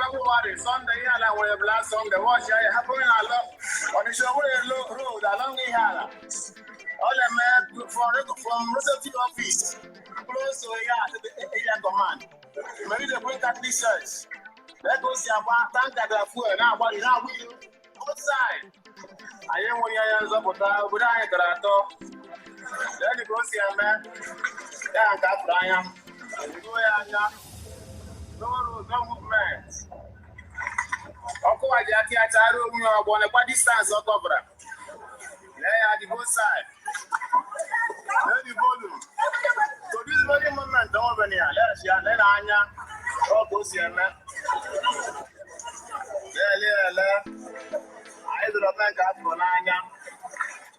January, Sunday, and I will blast on the watch. I happen a lot on the show road along the Hala. All the men from receptive office, close to the area command. Maybe they bring that research. Let us see about tank at the fuel now, but now we outside. I am when I am up with I then you go see a man. Yeah, that's Brian. No movement. Of course, I can't tell you what distance or cover. Yeah, the both side. Let the volume. So this very moment, over here. Let's see, then Anya. Oh, go see a man. Yeah. I do not make up for Anya.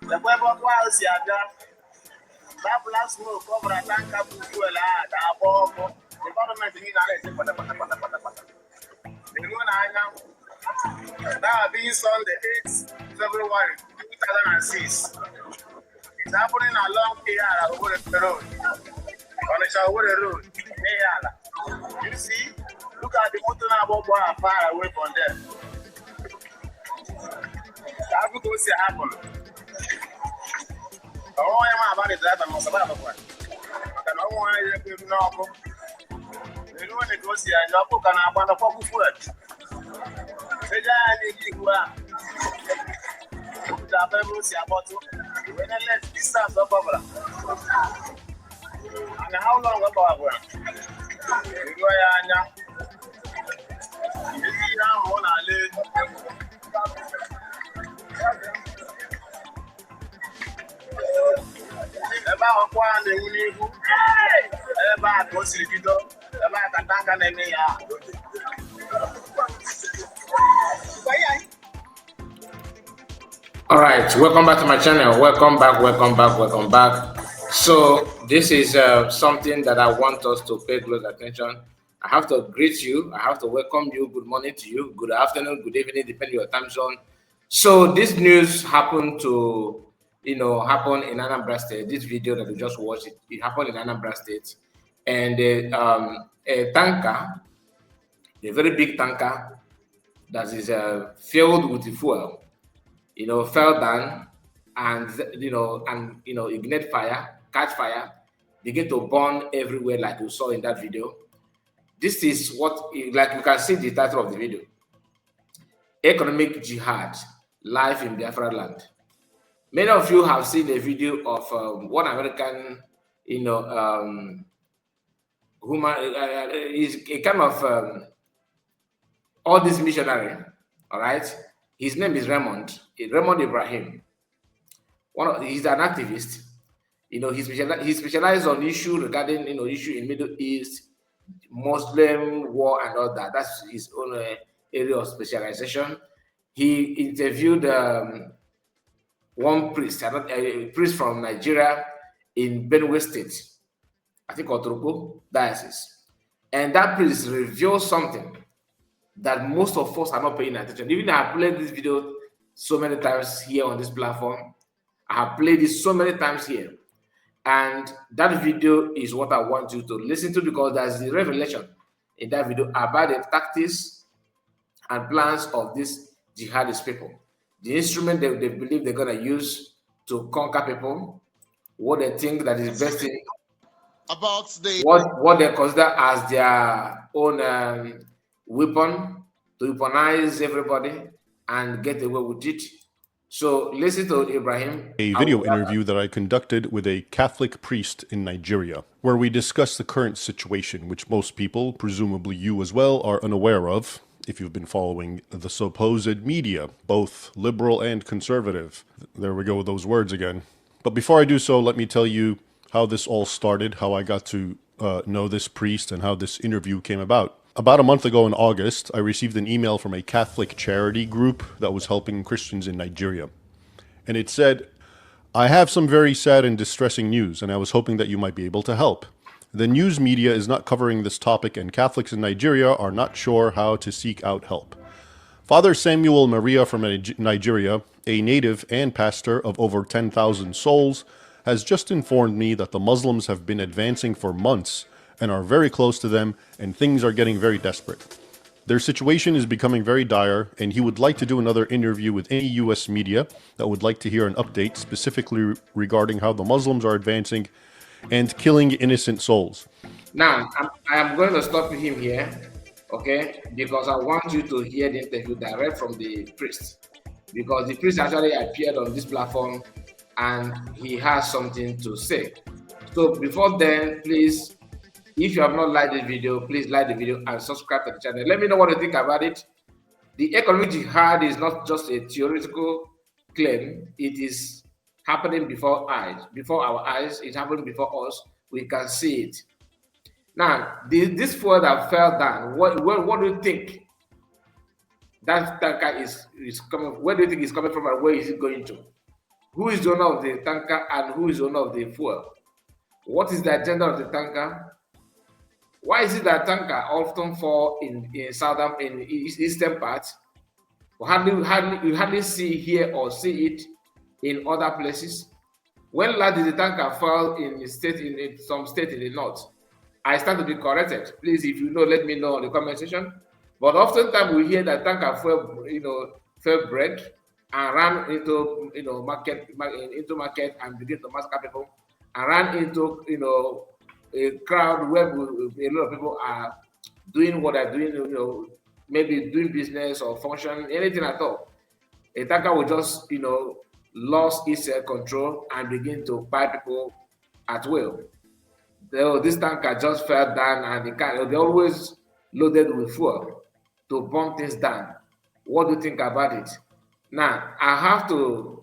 The web of Wiles, that last move over a tank up to you. The government in now being Sunday 8th February 2006. It's happening along here over the road. On the road. You see? Look at the motor now far away from there. That could also happen. Oh, I am about the driver, most of the one. I don't want to know. You know when it goes here, and you can have a focus word. Say, I need you. When I let distance of Barbara. And how long ago Barbara? You go, Anya. You see, I'm on a late. About one, the Unifu. About what's the video? About a tank and me. All right, welcome back to my channel. Welcome back. So this is something that I want us to pay close attention. I have to greet you. I have to welcome you. Good morning to you. Good afternoon. Good evening, depending on your time zone. So this news happened to, happen in Anambra State. This video that we just watched, it happened in Anambra State, and a tanker, a very big tanker that is filled with fuel, fell down and ignite fire, catch fire, begin to burn everywhere like you saw in that video. This is what, like you can see the title of the video: Economic Jihad, Life in Biafra Land. Many of you have seen a video of one American, is a kind of all this missionary, all right? His name is Raymond Ibrahim. He's an activist. He specialized on issue regarding, issue in Middle East, Muslim war and all that. That's his own area of specialization. He interviewed one priest, a priest from Nigeria in Benue State, I think Otoroko Diocese. And that priest revealed something that most of us are not paying attention. Even I have played this video so many times here on this platform. I have played it so many times here. And that video is what I want you to listen to, because there's the revelation in that video about the tactics and plans of these jihadist people. The instrument that they believe they're going to use to conquer people, what they think that is best in, about the what they consider as their own weapon to weaponize everybody and get away with it. So listen to Ibrahim. A video interview that I conducted with a Catholic priest in Nigeria, where we discussed the current situation, which most people, presumably you as well, are unaware of if you've been following the supposed media, both liberal and conservative. There we go with those words again. But before I do so, let me tell you how this all started, how I got to know this priest, and how this interview came about. About a month ago in August, I received an email from a Catholic charity group that was helping Christians in Nigeria. And it said, "I have some very sad and distressing news, and I was hoping that you might be able to help. The news media is not covering this topic, and Catholics in Nigeria are not sure how to seek out help. Father Samuel Maria from Nigeria, a native and pastor of over 10,000 souls, has just informed me that the Muslims have been advancing for months and are very close to them, and things are getting very desperate. Their situation is becoming very dire, and he would like to do another interview with any US media that would like to hear an update specifically regarding how the Muslims are advancing and killing innocent souls. Now, I'm going to stop him here, okay? Because I want you to hear the interview direct from the priest. Because the priest actually appeared on this platform and he has something to say. So before then, please, if you have not liked this video, please like the video and subscribe to the channel. Let me know what you think about it. The economic jihad is not just a theoretical claim. It is happening before our eyes. It's happening before us. We can see it. Now, this fuel that fell down, what do you think that tanker is coming? Where do you think it's coming from and where is it going to? Who is the owner of the tanker and who is the owner of the fuel? What is the agenda of the tanker? Why is it that tanker often fall in eastern parts? You hardly see here or see it in other places. When last did the tanker fall in some state in the north? I stand to be corrected. Please, if you know, let me know in the comment section. But oftentimes we hear that tanker fell break and ran into market and begin to massacre people and ran into a crowd where a lot of people are doing what they're doing, maybe doing business or function, anything at all. A tanker will just lost its control and begin to buy people at will. This tanker just fell down and they always loaded with fuel to bomb things down. What do you think about it? Now, I have to,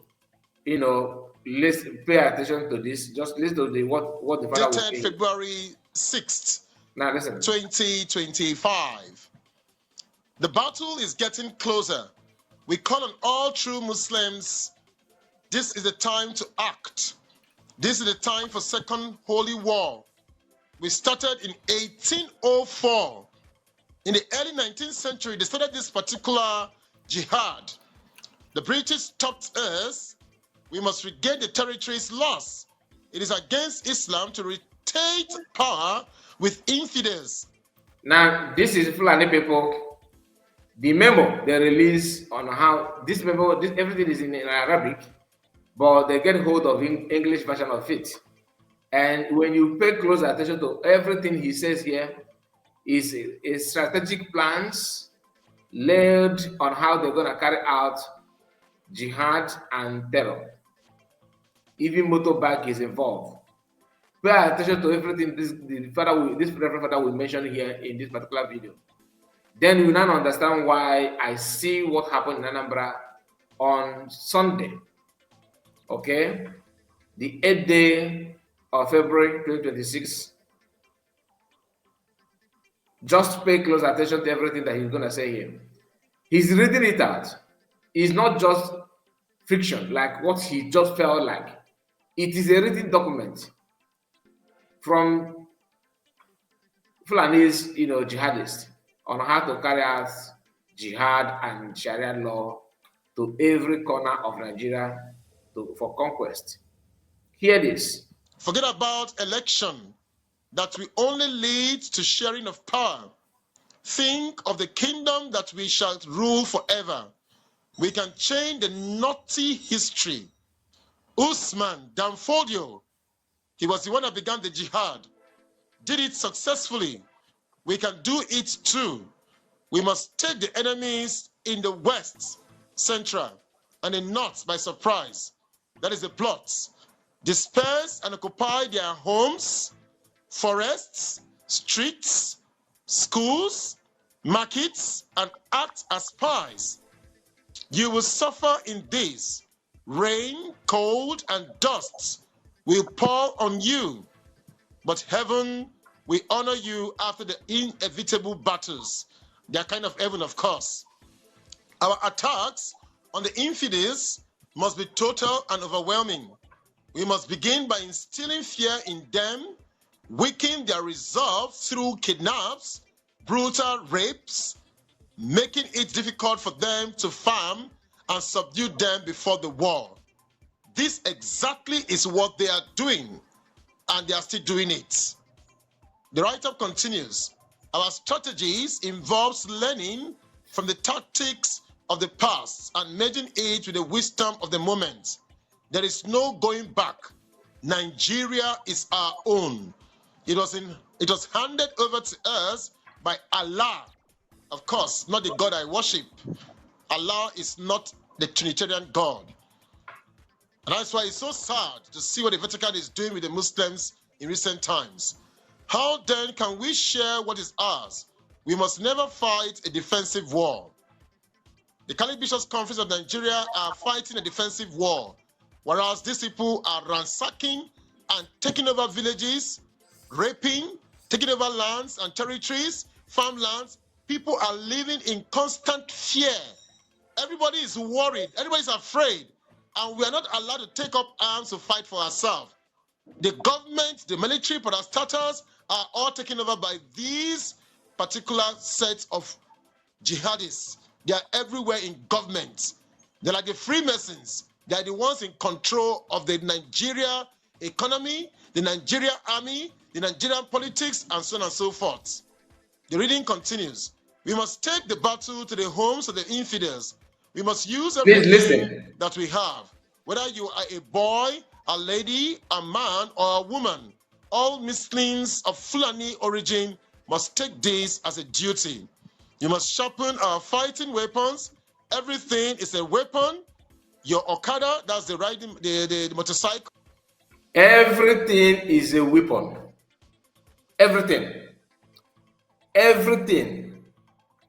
pay attention to this. Just listen to what the father was saying. February 6th, now listen. 2025. The battle is getting closer. We call on all true Muslims. This is the time to act. This is the time for Second Holy War. We started in 1804. In the early 19th century, they started this particular jihad. The British stopped us. We must regain the territories lost. It is against Islam to retain power with infidels. Now, this is Fulani people. The memo they release on how this memo, everything is in Arabic, but they get hold of English version of it. And when you pay close attention to everything he says here, is strategic plans laid on how they're going to carry out jihad and terror. Even motorbike is involved. Pay attention to everything this Reverend Father will mention here in this particular video. Then you now understand why I see what happened in Anambra on Sunday. Okay? The 8th day of February 2026. Just pay close attention to everything that he's going to say here. He's reading it out. It's not just fiction, like what he just felt like. It is a written document from Fulani's, jihadists on how to carry out jihad and Sharia law to every corner of Nigeria for conquest. Hear this. Forget about election that will only lead to sharing of power. Think of the kingdom that we shall rule forever. We can change the naughty history. Usman Danfodio, he was the one that began the jihad, did it successfully. We can do it too. We must take the enemies in the west, central, and the north by surprise. That is the plots. Disperse and occupy their homes, forests, streets, schools, markets, and act as spies. You will suffer in this. Rain, cold, and dust will pour on you. But heaven will honor you after the inevitable battles. They are kind of heaven, of course. Our attacks on the infidels must be total and overwhelming. We must begin by instilling fear in them, weakening their resolve through kidnaps, brutal rapes, making it difficult for them to farm and subdue them before the war. This exactly is what they are doing, and they are still doing it. The write-up continues. Our strategies involves learning from the tactics of the past and merging it with the wisdom of the moment. There is no going back. Nigeria is our own. It was handed over to us by Allah. Of course, not the God I worship. Allah is not the Trinitarian God. And that's why it's so sad to see what the Vatican is doing with the Muslims in recent times. How then can we share what is ours? We must never fight a defensive war. The Catholic Bishops' Conference of Nigeria are fighting a defensive war, whereas these people are ransacking and taking over villages, raping, taking over lands and territories, farmlands. People are living in constant fear. Everybody is worried. Everybody is afraid. And we are not allowed to take up arms to fight for ourselves. The government, the military, parastatals are all taken over by these particular sets of jihadists. They are everywhere in government. They're like the Freemasons. They are the ones in control of the Nigeria economy, the Nigeria army, the Nigerian politics, and so on and so forth. The reading continues. We must take the battle to the homes of the infidels. We must use everything that we have, whether you are a boy, a lady, a man, or a woman. All Muslims of Fulani origin must take this as a duty. You must sharpen our fighting weapons. Everything is a weapon. Your Okada, that's the riding, the motorcycle. Everything is a weapon. Everything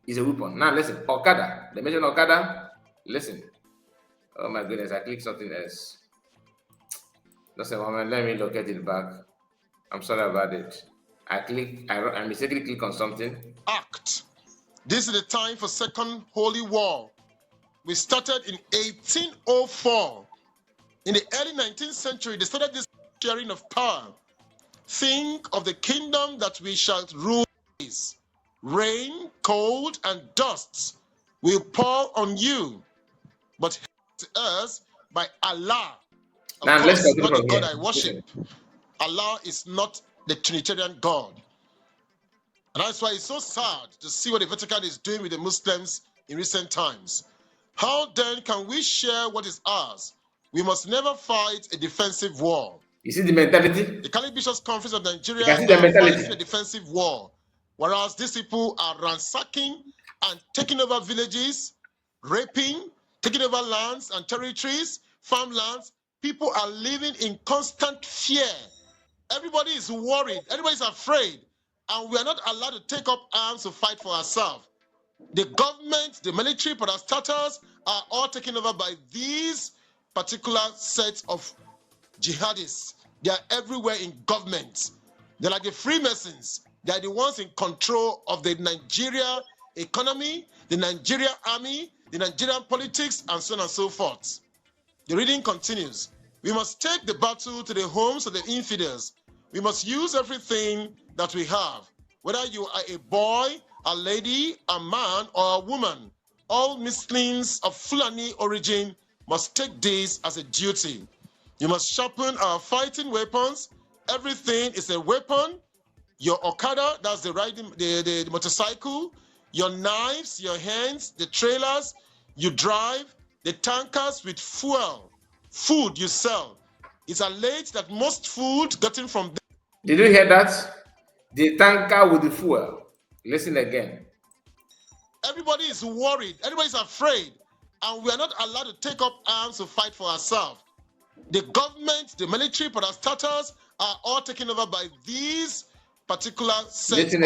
is a weapon. Now listen, Okada. They mention Okada. Listen. Oh my goodness, I clicked something else. Just a moment, let me locate it back. I'm sorry about it. I mistakenly clicked on something. Act. This is the time for Second Holy War. We started in 1804. In the early 19th century, they started this sharing of power. Think of the kingdom that we shall rule. Rain, cold, and dust will pour on you, but to us by Allah. Of now, course, let's not the God I worship. Allah is not the Trinitarian God. And that's why it's so sad to see what the Vatican is doing with the Muslims in recent times. How then can we share what is ours? We must never fight a defensive war. You see the mentality? The Catholic Bishops' Conference of Nigeria are fighting a defensive war, whereas these people are ransacking and taking over villages, raping, taking over lands and territories, farmlands. People are living in constant fear. Everybody is worried. Everybody is afraid. And we are not allowed to take up arms to fight for ourselves. The government, the military, parastatals are all taken over by these particular sets of jihadists. They are everywhere in government. They're like the Freemasons. They are the ones in control of the Nigeria economy, the Nigeria army, the Nigerian politics, and so on and so forth. The reading continues. We must take the battle to the homes of the infidels. We must use everything that we have, whether you are a boy, a lady, a man, or a woman. All Muslims of Fulani origin must take this as a duty. You must sharpen our fighting weapons. Everything is a weapon. Your Okada, that's the riding, the motorcycle, your knives, your hands, the trailers you drive, the tankers with fuel, food you sell. It's alleged that most food gotten from them. Did you hear that? The tanker with the fuel. Listen again. Everybody is worried. Everybody is afraid. And we are not allowed to take up arms to fight for ourselves. The government, the military, parastatals are all taken over by these particular sets of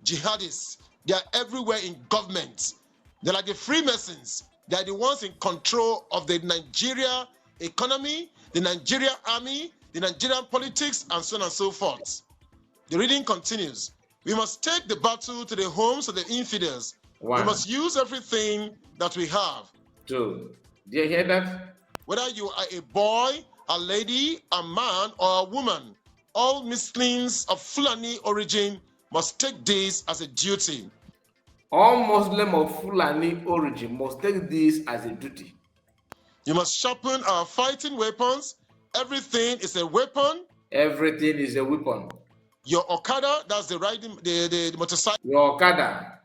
jihadists. They are everywhere in government. They're like the Freemasons. They are the ones in control of the Nigeria economy, the Nigeria army, the Nigerian politics, and so on and so forth. The reading continues. We must take the battle to the homes of the infidels. We must use everything that we have. 2. Do you hear that? Whether you are a boy, a lady, a man, or a woman, all Muslims of Fulani origin must take this as a duty. All Muslims of Fulani origin must take this as a duty. You must sharpen our fighting weapons. Everything is a weapon. Everything is a weapon. Your Okada, that's the riding, the motorcycle. Your Okada.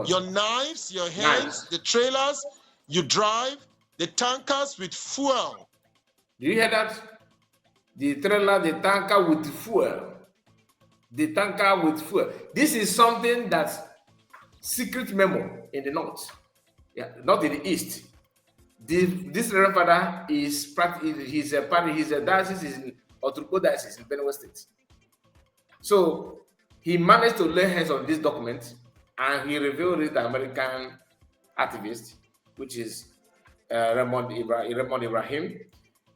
Your knives, your hands, the trailers you drive, the tankers with fuel. Do you hear that? The trailer, the tanker with fuel. The tanker with fuel. This is something that's secret memo in the north. Yeah, not in the east. This Reverend Father is his diocese is in Oturko diocese in Benue State. So he managed to lay hands on this document and he revealed it to the American activist, which is Raymond Ibrahim.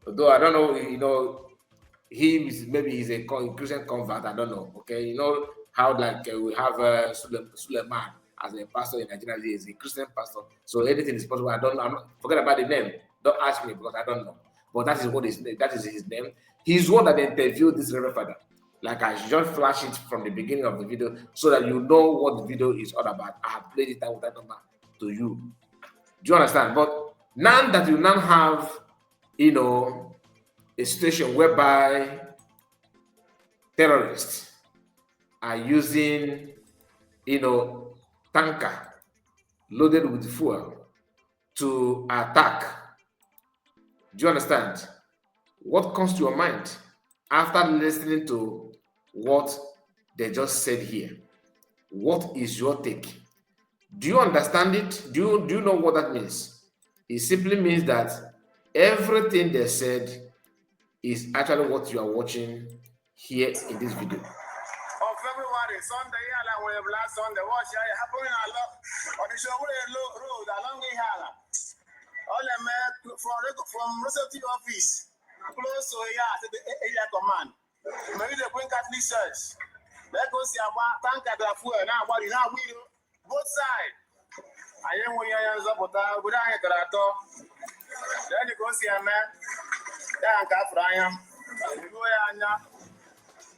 Although I don't know, maybe he's a Christian convert, I don't know. Okay, you know how like we have Suleiman as a pastor in Nigeria, he is a Christian pastor, so anything is possible. I don't know. Forget about the name. Don't ask me because I don't know. But that is his name. He's one that interviewed this Reverend Father. Like I just flash it from the beginning of the video so that you know what the video is all about. I have played it out with that number to you. Do you understand? But now that you now have, a situation whereby terrorists are using, tanker loaded with fuel to attack. Do you understand? What comes to your mind after listening to what they just said here? What is your take? Do you understand it? Do you know what that means? It simply means that everything they said is actually what you are watching here in this video. On February, Sunday, last Sunday, what's happening on the show road along Ihala. All the men from receptive office close to the area command. Maybe they bring Catholic church. Let go see about tank at the fuel now. What is now we do both sides. I am when you are up with I got then you go see a man. Then got Brian. You go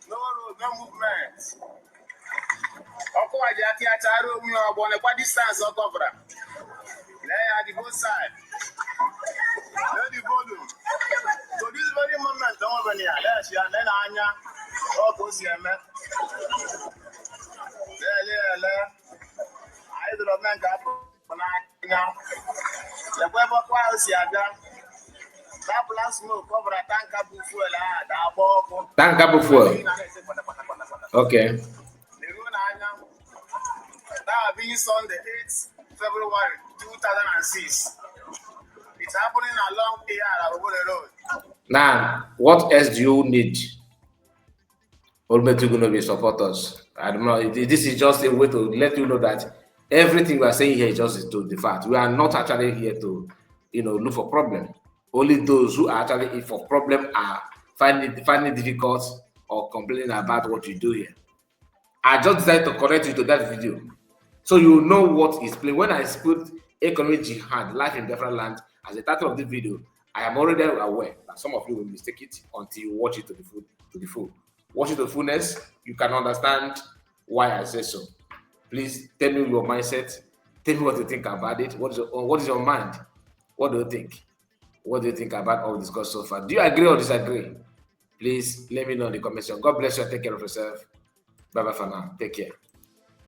no road, no movement. I Jackie at Taro, we are born a distance of cover. They are the both side. Let the volume. So this very moment, don't over here. There's your then Anya. Oh, go see a man. I don't know now. The web of Wiles, that black smoke over a tank of fuel. Tank of fuel. Okay. That being Sunday, 8th February 2006. It's happening along here at the road. Now, what else do you need? Almighty going to be supporters. I don't know. This is just a way to let you know that everything we are saying here is just to the fact. We are not actually here to, look for problem. Only those who are actually in for problem are finding it difficult or complaining about what you do here. I just decided to connect you to that video, so you know what is playing. When I put economic jihad, life in different land, as the title of the video, I am already aware that some of you will mistake it until you watch it to the full. Watch it to the fullness, you can understand why I say so. Please tell me your mindset. Tell me what you think about it. What is your mind? What do you think? What do you think about all discussed so far? Do you agree or disagree? Please let me know in the comment section. God bless you. Take care of yourself. Bye bye for now. Take care.